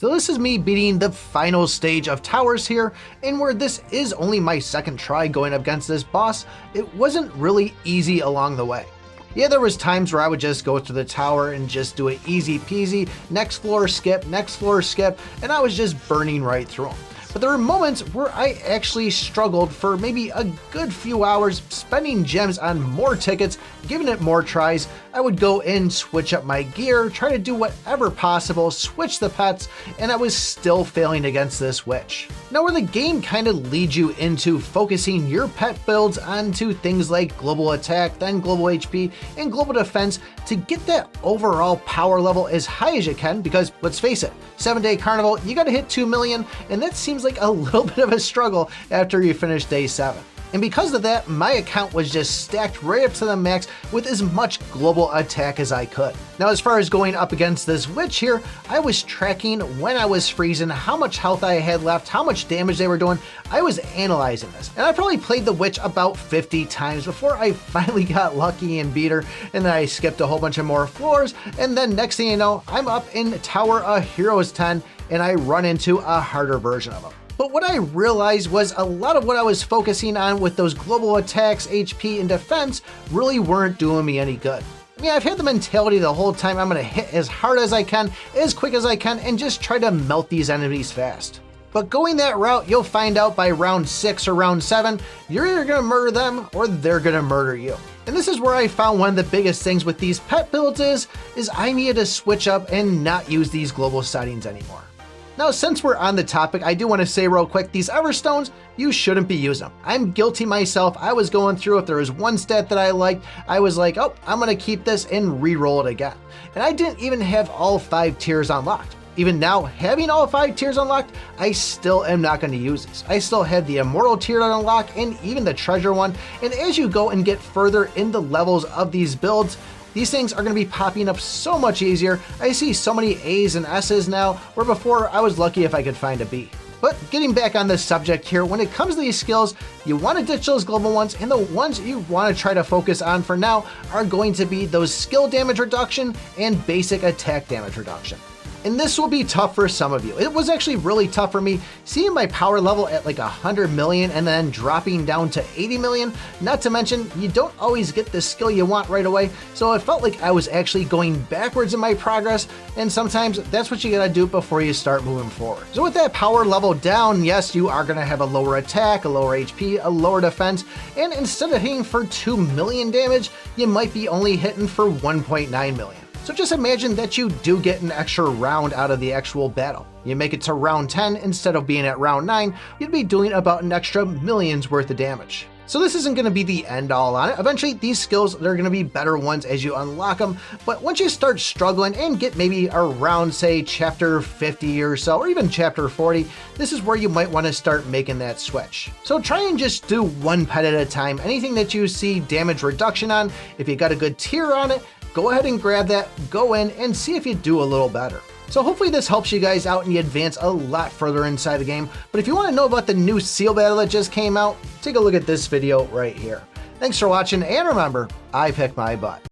So this is me beating the final stage of towers here, and where this is only my second try going up against this boss, it wasn't really easy along the way. Yeah, there was times where I would just go to the tower and just do it easy peasy, next floor skip, and I was just burning right through them. But there were moments where I actually struggled for maybe a good few hours, spending gems on more tickets, giving it more tries. I would go in, switch up my gear, try to do whatever possible, switch the pets, and I was still failing against this witch. Now, where the game kind of leads you into focusing your pet builds onto things like global attack, then global HP, and global defense to get that overall power level as high as you can, because let's face it, 7-day carnival, you gotta hit 2 million, and that seems like a little bit of a struggle after you finish day 7. And because of that, my account was just stacked right up to the max with as much global attack as I could. Now, as far as going up against this witch here, I was tracking when I was freezing, how much health I had left, how much damage they were doing. I was analyzing this, and I probably played the witch about 50 times before I finally got lucky and beat her, and then I skipped a whole bunch of more floors, and then next thing you know, I'm up in Tower of Heroes 10, and I run into a harder version of him. But what I realized was a lot of what I was focusing on with those global attacks, HP, and defense really weren't doing me any good. I mean, I've had the mentality the whole time I'm gonna hit as hard as I can, as quick as I can, and just try to melt these enemies fast. But going that route, you'll find out by round 6 or round 7, you're either gonna murder them or they're gonna murder you. And this is where I found one of the biggest things with these pet builds is I needed to switch up and not use these global settings anymore. Now, since we're on the topic, I do want to say real quick, these Everstones, you shouldn't be using them. I'm guilty myself. I was going through, if there was one stat that I liked, I was like, oh, I'm going to keep this and re-roll it again. And I didn't even have all 5 tiers unlocked. Even now, having all 5 tiers unlocked, I still am not going to use these. I still have the Immortal tier to unlock and even the Treasure one. And as you go and get further in the levels of these builds, these things are going to be popping up so much easier. I see so many A's and S's now, where before I was lucky if I could find a B. But getting back on this subject here, when it comes to these skills, you want to ditch those global ones, and the ones you want to try to focus on for now are going to be those skill damage reduction and basic attack damage reduction. And this will be tough for some of you. It was actually really tough for me seeing my power level at like 100 million and then dropping down to 80 million. Not to mention, you don't always get the skill you want right away. So it felt like I was actually going backwards in my progress. And sometimes that's what you gotta do before you start moving forward. So with that power level down, yes, you are gonna have a lower attack, a lower HP, a lower defense. And instead of hitting for 2 million damage, you might be only hitting for 1.9 million. So just imagine that you do get an extra round out of the actual battle. You make it to round 10 instead of being at round 9, you'd be doing about an extra million's worth of damage. So this isn't going to be the end all on it. Eventually these skills, they're going to be better ones as you unlock them, but once you start struggling and get maybe around, say, chapter 50 or so, or even chapter 40, this is where you might want to start making that switch. So try and just do one pet at a time. Anything that you see damage reduction on, if you got a good tier on it, go ahead and grab that, go in, and see if you do a little better. So hopefully this helps you guys out and you advance a lot further inside the game. But if you want to know about the new seal battle that just came out, take a look at this video right here. Thanks for watching, and remember, I pick my butt.